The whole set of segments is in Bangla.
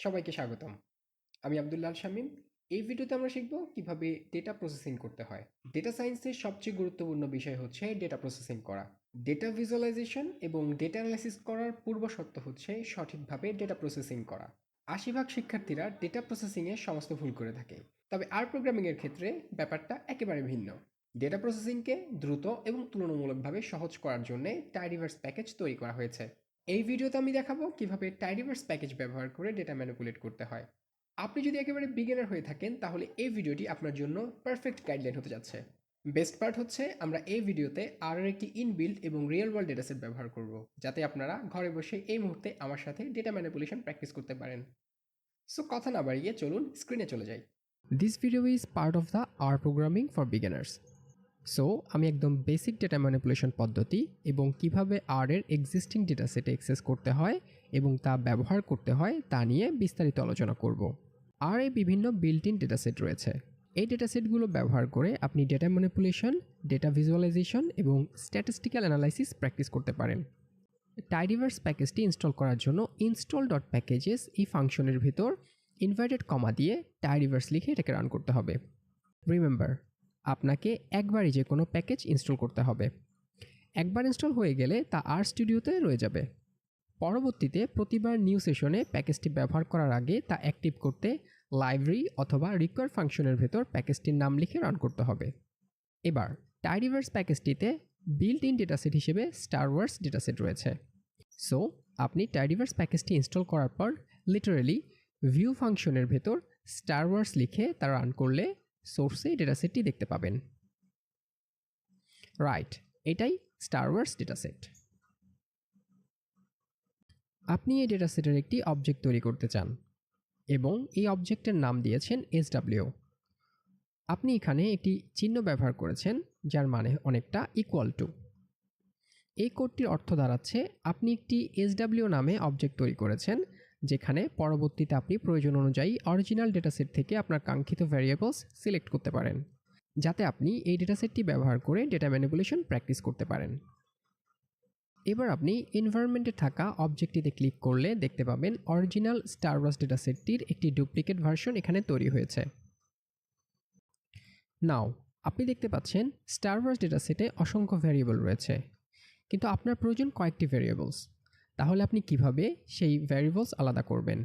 সবাইকে স্বাগতম। আমি আব্দুল্লাহ আল শামীম। এই ভিডিওতে আমরা শিখব কিভাবে ডেটা প্রসেসিং করতে হয়। ডেটা সায়েন্সের সবচেয়ে গুরুত্বপূর্ণ বিষয় হচ্ছে ডেটা প্রসেসিং করা। ডেটা ভিজুয়ালাইজেশন এবং ডেটা অ্যানালাইসিস করার পূর্ব শর্ত হচ্ছে সঠিকভাবে ডেটা প্রসেসিং করা। ৮০% শিক্ষার্থীরা ডেটা প্রসেসিংয়ে সমস্ত ভুল করে থাকে। তবে আর প্রোগ্রামিংয়ের ক্ষেত্রে ব্যাপারটা একেবারে ভিন্ন। ডেটা প্রসেসিংকে দ্রুত এবং তুলনামূলকভাবে সহজ করার জন্য টাইডিভার্স প্যাকেজ তৈরি করা হয়েছে। এই ভিডিওতে আমি দেখাবো কিভাবে টাইডিভার্স প্যাকেজ ব্যবহার করে ডেটা ম্যানিপুলেট করতে হয়। আপনি যদি একেবারে বিগিনার হয়ে থাকেন তাহলে এই ভিডিওটি আপনার জন্য পারফেক্ট গাইডলাইন হতে যাচ্ছে। বেস্ট পার্ট হচ্ছে আমরা এই ভিডিওতে আর একটি ইনবিল্ড এবং রিয়েল ওয়ার্ল্ড ডেটাসেট ব্যবহার করব, যাতে আপনারা ঘরে বসে এই মুহূর্তে আমার সাথে ডেটা ম্যানিপুলেশন প্র্যাকটিস করতে পারেন। সো কথা না বাড়িয়ে চলুন স্ক্রিনে চলে যাই। This video is part of the R programming for beginners. So আমি একদম বেসিক ডেটা ম্যানিপুলেশন পদ্ধতি এবং কিভাবে আর এর এক্সিস্টিং ডেটা সেটে অ্যাক্সেস করতে হয় এবং তা ব্যবহার করতে হয় তা নিয়ে বিস্তারিত আলোচনা করব। আর এ বিভিন্ন বিল্ট ইন ডেটা সেট রয়েছে। এই ডেটা সেটগুলো ব্যবহার করে আপনি ডেটা ম্যানিপুলেশন, ডেটা ভিজুয়ালাইজেশন এবং স্ট্যাটিস্টিক্যাল অ্যানালাইসিস প্র্যাকটিস করতে পারেন। টাইডিভার্স প্যাকেজটি ইনস্টল করার জন্য ইনস্টল ডট প্যাকেজেস এই ফাংশনের ভিতর ইনভার্টেড কমা দিয়ে টাইডিভার্স লিখে এটাকে রান করতে হবে। রিমেম্বার, আপনাকে একবারই যে কোনো প্যাকেজ ইনস্টল করতে হবে। একবার ইনস্টল হয়ে গেলে তা আর স্টুডিওতে রয়ে যাবে। পরবর্তীতে প্রতিবার নিউ সেশনে প্যাকেজটি ব্যবহার করার আগে তা অ্যাক্টিভ করতে লাইব্রেরি অথবা রিকোয়ার ফাংশনের ভেতর প্যাকেজটির নাম লিখে রান করতে হবে। এবার টাইডিভার্স প্যাকেজটিতে বিল্ট ইন ডেটাসেট হিসেবে স্টার ওয়ার্স ডেটাসেট রয়েছে। সো আপনি টাইডিভার্স প্যাকেজটি ইনস্টল করার পর লিটারেলি ভিউ ফাংশনের ভেতর স্টার ওয়ার্স লিখে তা রান করলে সোর্সে ডেটাসেটটি দেখতে পাবেন। রাইট, এটাই স্টার ওয়ার্স ডেটাসেট। আপনি এই ডেটাসেটের একটি অবজেক্ট তৈরি করতে চান এবং এই অবজেক্টের নাম দিয়েছেন SW। আপনি এখানে একটি চিহ্ন ব্যবহার করেছেন যার মানে অনেকটা ইকুয়াল টু। এই কোডটির অর্থ দাঁড়াচ্ছে আপনি একটি SW নামে অবজেক্ট তৈরি করেছেন, যেখানে পরবর্তীতে আপনি প্রয়োজন অনুযায়ী অরিজিনাল ডেটাসেট থেকে আপনার কাঙ্ক্ষিত ভ্যারিয়েবলস সিলেক্ট করতে পারেন, যাতে আপনি এই ডেটাসেটটি ব্যবহার করে ডেটা ম্যানিপুলেশন প্র্যাকটিস করতে পারেন। এবার আপনি এনভায়রনমেন্টে থাকা অবজেক্টটিতে ক্লিক করলে দেখতে পাবেন অরিজিনাল স্টার ওয়ার্স ডেটাসেটটির একটি ডুপ্লিকেট ভার্সন এখানে তৈরি হয়েছে। নাও আপনি দেখতে পাচ্ছেন স্টার ওয়ার্স ডেটাসেটে অসংখ্য ভ্যারিয়েবল রয়েছে, কিন্তু আপনার প্রয়োজন কয়েকটি ভ্যারিয়েবলস। তাহলে আপনি কিভাবে সেই ভ্যারিয়েবলস আলাদা করবেন?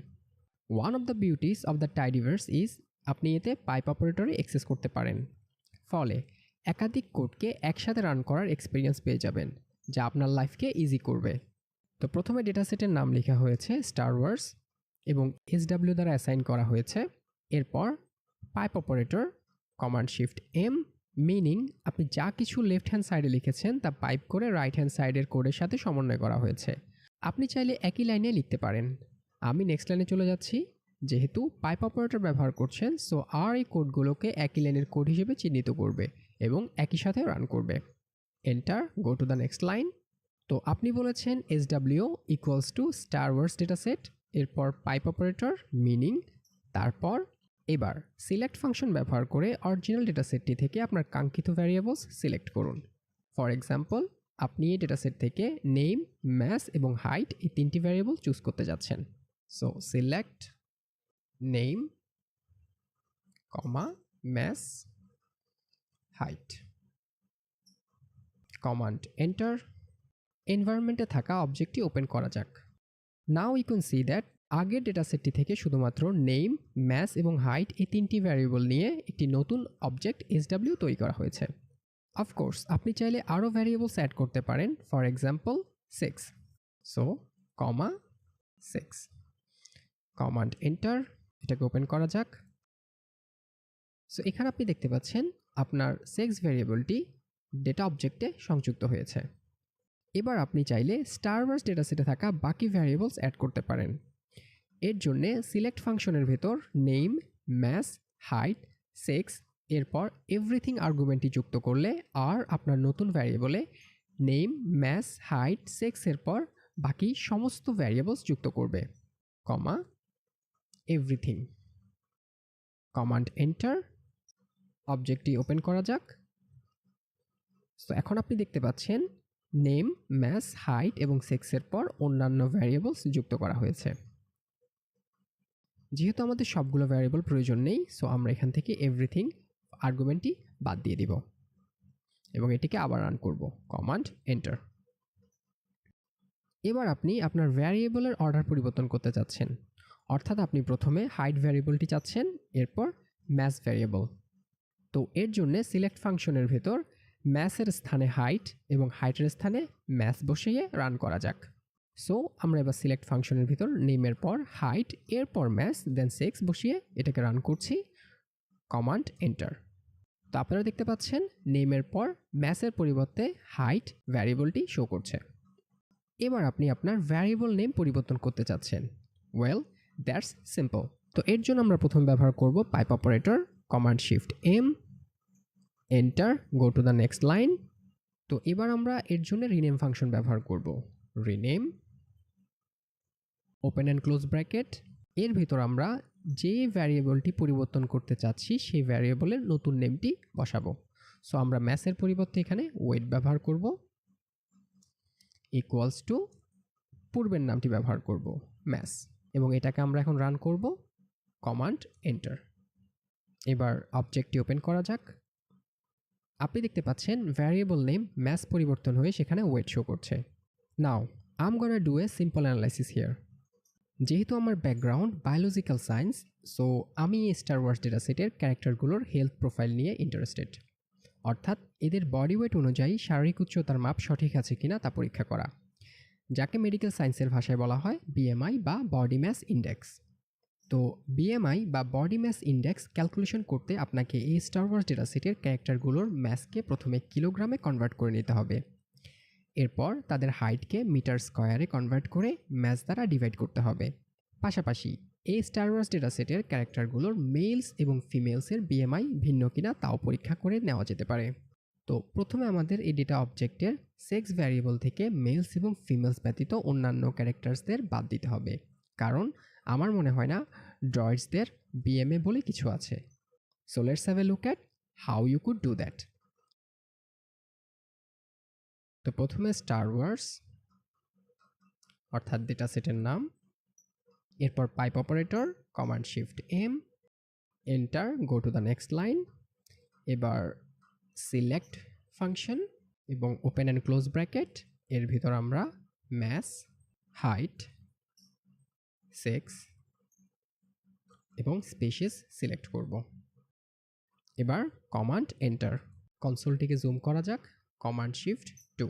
One of the beauties of the tidyverse is আপনি এতে পাইপ অপারেটরে অ্যাক্সেস করতে পারেন। ফলে একাধিক কোডকে একসাথে রান করার এক্সপিরিয়েন্স পেয়ে যাবেন, যা আপনার লাইফকে ইজি করবে। তো প্রথমে ডেটাসেটের নাম লেখা হয়েছে স্টার ওয়ার্স এবং SW দ্বারা অ্যাসাইন করা হয়েছে। এরপর pipe operator command shift M, meaning আপনি যা কিছু লেফট হ্যান্ড সাইডে লিখেছেন তা পাইপ করে রাইট হ্যান্ড সাইডের কোডের সাথে সমন্বয় করা হয়েছে। আপনি চাইলে একই লাইনে লিখতে পারেন। আমি নেক্সট লাইনে চলে যাচ্ছি। যেহেতু পাইপ অপারেটর ব্যবহার করছেন, সো আর এই কোডগুলোকে একই লাইনের কোড হিসেবে চিহ্নিত করবে এবং একই সাথে রান করবে। Enter, go to the next line. তো আপনি বলেছেন SW equals to Star Wars dataset, এরপর পাইপ অপারেটর, মিনিং, তারপর এবার সিলেক্ট ফাংশন ব্যবহার করে অরিজিনাল ডেটাসেটটি থেকে আপনার কাঙ্ক্ষিত ভ্যারিয়েবলস সিলেক্ট করুন। ফর এক্সাম্পল, আপনি এই ডেটাসেট থেকে নেম, ম্যাস এবং হাইট এই তিনটি ভ্যারিয়েবল চুজ করতে যাচ্ছেন। So select name, comma, mass, height, command enter. এনভায়রনমেন্টে থাকা অবজেক্টটি ওপেন করা যাক। Now you can see that আগের ডেটাসেটটি থেকে শুধুমাত্র নেম, ম্যাস এবং হাইট এই তিনটি ভ্যারিয়েবল নিয়ে একটি নতুন অবজেক্ট SW তৈরি করা হয়েছে। অফকোর্স আপনি চাইলে আরও ভ্যারিয়েবলস অ্যাড করতে পারেন, for example 6। So comma 6, command enter, এটাকে ওপেন করা যাক। সো এখানে আপনি দেখতে পাচ্ছেন আপনার 6 ভ্যারিয়েবলটি ডেটা অবজেক্টে সংযুক্ত হয়েছে। এবার আপনি চাইলে স্টার ওয়ার্স ডেটাসেটে থাকা বাকি ভ্যারিয়েবলস অ্যাড করতে পারেন। এর জন্যে সিলেক্ট ফাংশনের ভেতর নেম, ম্যাস, হাইট, 6 এরপর এভরিথিং আর্গুমেন্টটি যুক্ত করলে আর আপনার নতুন ভ্যারিয়েবলে নেম, ম্যাস, হাইট, 6 এরপর বাকি সমস্ত ভ্যারিয়েবলস যুক্ত করবে, কমা এভরিথিং, কমান্ড এন্টার, অবজেক্টটি ওপেন করা যাক। তো এখন আপনি দেখতে পাচ্ছেন নেম, ম্যাস, হাইট এবং 6 এর পর অন্যান্য ভ্যারিয়েবলস যুক্ত করা হয়েছে। যেহেতু আমাদের সবগুলো ভ্যারিয়েবল প্রয়োজন নেই, সো আমরা এখান থেকে এভরিথিং আর্গুমেন্টটি বাদ দিয়ে দিব এবং এটিকে আবার রান করব, কমান্ড এন্টার। এবার আপনি আপনার ভ্যারিয়েবলের অর্ডার পরিবর্তন করতে চাচ্ছেন, অর্থাৎ আপনি প্রথমে হাইট ভ্যারিয়েবলটি চাচ্ছেন, এরপর ম্যাথ ভ্যারিয়েবল। তো এর জন্য সিলেক্ট ফাংশনের ভেতর ম্যাথের স্থানে হাইট এবং হাইটের স্থানে ম্যাথ বসিয়ে রান করা যাক। সো আমরা এবার সিলেক্ট ফাংশনের ভিতর নেমের পর হাইট, এরপর ম্যাথ, দেন 6 বসিয়ে এটাকে রান করছি, কমান্ড এন্টার। তো আপনারা দেখতে পাচ্ছেন নেমের পর ম্যাথের পরিবর্তে হাইট ভ্যারিয়েবলটি শো করছে। এবার আপনি আপনার ভ্যারিয়েবল নেম পরিবর্তন করতে চাচ্ছেন। Well, that's simple. তো এর জন্য আমরা প্রথম ব্যবহার করব pipe operator, command shift M, enter, go to the next line. তো এবার আমরা এর জন্য রিনেম ফাংশন ব্যবহার করব। Rename, open and close bracket, এর ভিতর আমরা যে ভ্যারিয়েবলটি পরিবর্তন করতে চাচ্ছি সেই ভ্যারিয়েবলের নতুন নেমটি বসাবো। সো আমরা ম্যাথের পরিবর্তে এখানে ওয়েট ব্যবহার করব, ইকুয়ালস টু পূর্বের নামটি ব্যবহার করব, ম্যাথ, এবং এটাকে আমরা এখন রান করব, কমান্ড এন্টার। এবার অবজেক্টটি ওপেন করা যাক। আপনি দেখতে পাচ্ছেন ভ্যারিয়েবল নেম ম্যাথ পরিবর্তন হয়ে সেখানে ওয়েট শো করছে। Now I am gonna do a simple analysis here. যেহেতু আমার ব্যাকগ্রাউন্ড বায়োলজিক্যাল সায়েন্স, সো আমি এই স্টার ওয়ার্স ডেটা সেটের ক্যারেক্টারগুলোর হেলথ প্রোফাইল নিয়ে ইন্টারেস্টেড, অর্থাৎ এদের বডি ওয়েট অনুযায়ী শারীরিক উচ্চতার মাপ সঠিক আছে কিনা তা পরীক্ষা করা, যাকে মেডিকেল সায়েন্সের ভাষায় বলা হয় বিএমআই বা বডি ম্যাস ইন্ডেক্স। তো বিএমআই বা বডি ম্যাস ইন্ডেক্স ক্যালকুলেশন করতে আপনাকে এই স্টার ওয়ার্স ডেটা সেটের ক্যারেক্টারগুলোর ম্যাসকে প্রথমে কিলোগ্রামে কনভার্ট করে নিতে হবে, এরপর তাদের হাইটকে মিটার স্কোয়ারে কনভার্ট করে ম্যাস দ্বারা ডিভাইড করতে হবে। পাশাপাশি এই স্টার ওয়ার্স ডেটা সেটের ক্যারেক্টারগুলোর মেলস এবং ফিমেলসের বিএমআই ভিন্ন কিনা তাও পরীক্ষা করে নেওয়া যেতে পারে। তো প্রথমে আমাদের এই ডেটা অবজেক্টের সেক্স ভ্যারিয়েবল থেকে মেলস এবং ফিমেলস ব্যতীত অন্যান্য ক্যারেক্টার্সদের বাদ দিতে হবে, কারণ আমার মনে হয় না ড্রয়েডসদের বিএমএ বলে কিছু আছে। So let's have a look at how you could do that. তো প্রথমে স্টার ওয়ার্স অর্থাৎ ডেটা সেটের নাম, এরপর pipe operator, command shift M, enter, go to the next line. এবার সিলেক্ট ফাংশন এবং ওপেন অ্যান্ড ক্লোজ ব্র্যাকেট, এর ভিতর আমরা ম্যাথ, হাইট, সেক্স এবং স্পেসিস সিলেক্ট করব। এবার কমান্ড এন্টার। কনসোলটিকে জুম করা যাক, কমান্ড শিফট 2।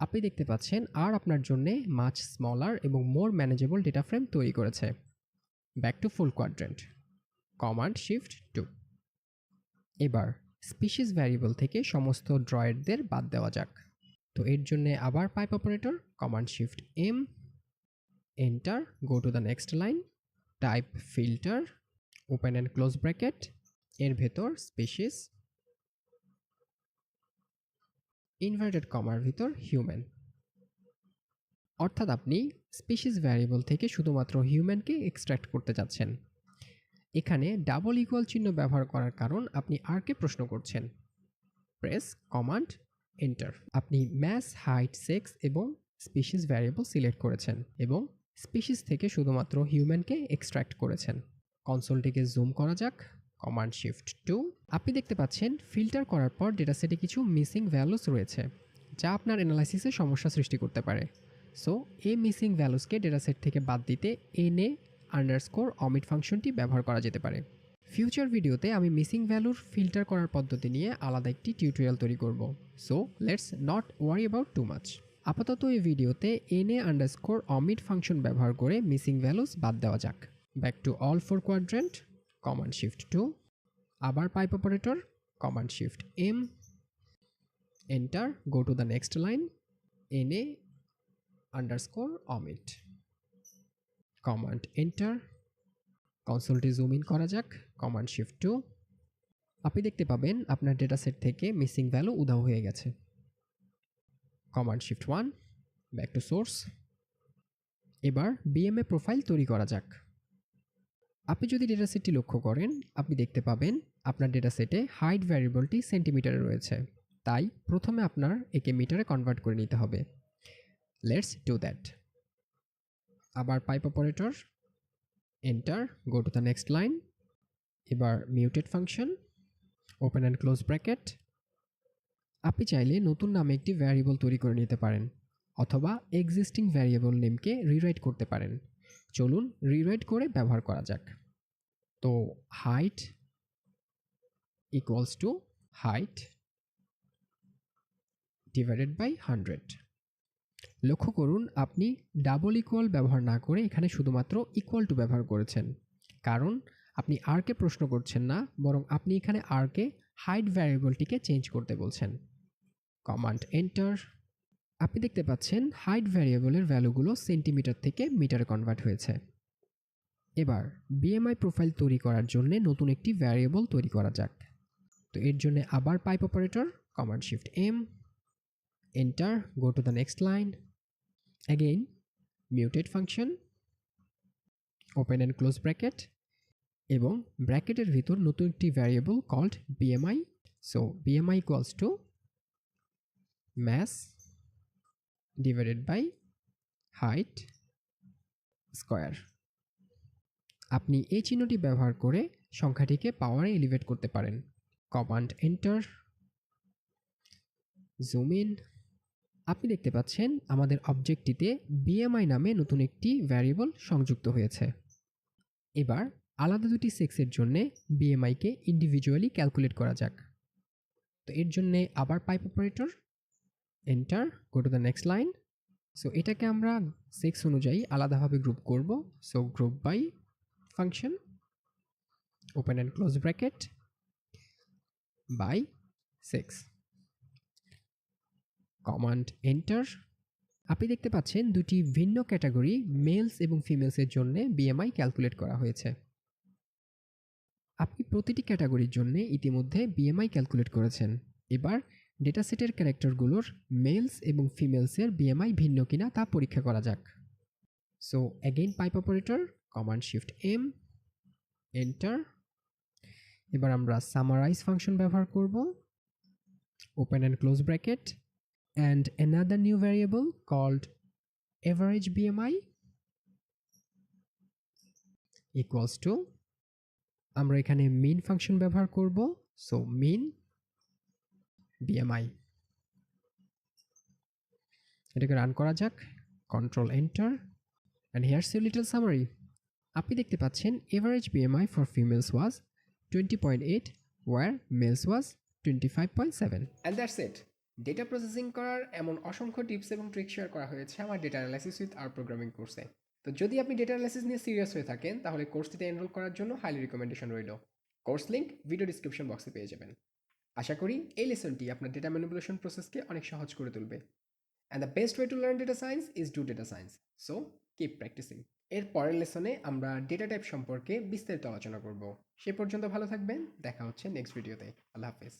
আপনি দেখতে পাচ্ছেন আর আপনার জন্য মাচ স্মলার এবং মোর ম্যানেজেবল ডেটা ফ্রেম তৈরি করেছে। Back to full quadrant, command shift 2। এবার স্পিসিস ভ্যারিয়েবল থেকে সমস্ত ড্রয়েডদের বাদ দেওয়া যাক। তো এর জন্য আবার pipe operator, command shift M, enter, go to the next line, type filter, open and close bracket, এর ভেতর স্পিসিস, ইনভার্টেড কমার ভিতর হিউম্যান। অর্থাৎ আপনি স্পিসিস ভ্যারিয়েবল থেকে শুধুমাত্র হিউম্যানকে এক্সট্র্যাক্ট করতে যাচ্ছেন। এখানে ডাবল ইকুয়াল চিহ্ন ব্যবহার করার কারণ আপনি আরকে প্রশ্ন করছেন। Press command enter. আপনি ম্যাস, হাইট, সেক্স এবং স্পিসিস ভ্যারিয়েবল সিলেক্ট করেছেন এবং স্পিসিস থেকে শুধুমাত্র হিউম্যানকে এক্সট্র্যাক্ট করেছেন। কনসোলটিকে জুম করা যাক, কমান্ড শিফট 2। আপনি দেখতে পাচ্ছেন ফিল্টার করার পর ডেটাসেটে কিছু মিসিং ভ্যালুস রয়েছে, যা আপনার অ্যানালাইসিসে সমস্যা সৃষ্টি করতে পারে। সো এই মিসিং ভ্যালুসকে ডেটাসেট থেকে বাদ দিতে NA_omit ফাংশনটি ব্যবহার করা যেতে পারে। ফিউচার ভিডিওতে আমি মিসিং ভ্যালুর ফিল্টার করার পদ্ধতি নিয়ে আলাদা একটি টিউটোরিয়াল তৈরি করব। So let's not worry about too much. আপাতত এই ভিডিওতে NA_omit ফাংশন ব্যবহার করে মিসিং ভ্যালুস বাদ দেওয়া যাক। Back to all four quadrant, command shift 2, আবার pipe operator, command shift M, enter, go to the next line, NA_omit, command enter. কনসোলটি জুম ইন করা যাক, কমান্ড শিফট 2। আপনি দেখতে পাবেন আপনার ডেটা সেট থেকে মিসিং ভ্যালু উধাও হয়ে গেছে। Command shift 1, back to source. এবার বিএমএ প্রোফাইল তৈরি করা যাক। আপনি যদি ডেটা সেটটি লক্ষ্য করেন, আপনি দেখতে পাবেন আপনার ডেটা সেটে হাইট ভ্যারিয়েবলটি সেন্টিমিটারে রয়েছে, তাই প্রথমে আপনার একে মিটারে কনভার্ট করে নিতে হবে। Let's do that. আবার pipe operator, enter, go to the next line. এবার mutate function, open and close bracket. আপনি চাইলে নতুন নামে একটি ভ্যারিয়েবল তৈরি করে নিতে পারেন অথবা এক্সিস্টিং ভ্যারিয়েবল নেমকে রিরাইট করতে পারেন। চলুন রিরাইট করে ব্যবহার করা যাক। তো height equals to height divided by 100। লক্ষ্য করুন আপনি ডাবল ইকুয়াল ব্যবহার না করে এখানে শুধুমাত্র ইকুয়াল টু ব্যবহার করেছেন, কারণ আপনি আরকে প্রশ্ন করছেন না, বরং আপনি এখানে আরকে হাইট ভ্যারিয়েবলটিকে চেঞ্জ করতে বলছেন। Command enter. আপনি দেখতে পাচ্ছেন হাইট ভ্যারিয়েবলের ভ্যালুগুলো সেন্টিমিটার থেকে মিটারে কনভার্ট হয়েছে। এবার বিএমআই প্রোফাইল তৈরি করার জন্য নতুন একটি ভ্যারিয়েবল তৈরি করা যাক। তো এর জন্য আবার pipe operator, command shift M, enter, go to the next line. Again mutate function, open and close bracket এবং ব্র্যাকেটের ভিতর নতুন একটি variable called BMI. So BMI equals to mass divided by height square। আপনি এই চিহ্নটি ব্যবহার করে সংখ্যাটিকে পাওয়ারে এলিভেট করতে পারেন। Command enter, zoom in. আপনি দেখতে পাচ্ছেন আমাদের অবজেক্টটিতে বিএমআই নামে নতুন একটি ভ্যারিয়েবল সংযুক্ত হয়েছে। এবার আলাদা দুটি সেক্সের জন্য বিএমআইকে ইন্ডিভিজুয়ালি ক্যালকুলেট করা যাক। তো এর জন্য আবার pipe operator, enter, go to the next line. So এটাকে আমরা সেক্স অনুযায়ী আলাদাভাবে গ্রুপ করব। So group by function, open and close bracket, by sex, command enter. আপনি দেখতে পাচ্ছেন দুটি ভিন্ন ক্যাটাগরি মেলস এবং ফিমেলসের জন্য বিএমআই ক্যালকুলেট করা হয়েছে। আপনি প্রতিটি ক্যাটাগরির জন্য ইতিমধ্যে বিএমআই ক্যালকুলেট করেছেন। এবার ডেটাসেটের ক্যারেক্টারগুলোর মেলস এবং ফিমেলসের বিএমআই ভিন্ন কিনা তা পরীক্ষা করা যাক। So again pipe operator, command shift M, enter. এবার আমরা সামারাইজ ফাংশন ব্যবহার করব, open and close bracket and another new variable called average BMI equals to, আমরা এখানে মিন ফাংশন ব্যবহার করব। So mean BMI. এটাকে রান করা যাক, control enter, and here's your little summary. আপনি দেখতে পাচ্ছেন average BMI for females was 20.8 were males was 25.7। And that's it. Data processing করার এমন অসংখ্য টিপস এবং ট্রিক শেয়ার করা হয়েছে আমার data analysis with R programming কোর্সে। তো যদি আপনি ডেটা অ্যানালাইসিস নিয়ে সিরিয়াস হয়ে থাকেন তাহলে কোর্সটিতে এনরোল করার জন্য হাইলি রিকমেন্ডেশন রইল। কোর্স লিঙ্ক ভিডিও ডিসক্রিপশন বক্সে পেয়ে যাবেন। আশা করি এই লেসনটি আপনার ডেটা ম্যানিপুলেশন প্রসেসকে অনেক সহজ করে তুলবে। And the best way to learn data science is do data science. So keep practicing. এর পরের লেসনে আমরা ডেটা টাইপ সম্পর্কে বিস্তারিত আলোচনা করব। সে পর্যন্ত ভালো থাকবেন, দেখা হচ্ছে নেক্সট ভিডিওতে। আল্লাহ হাফেজ।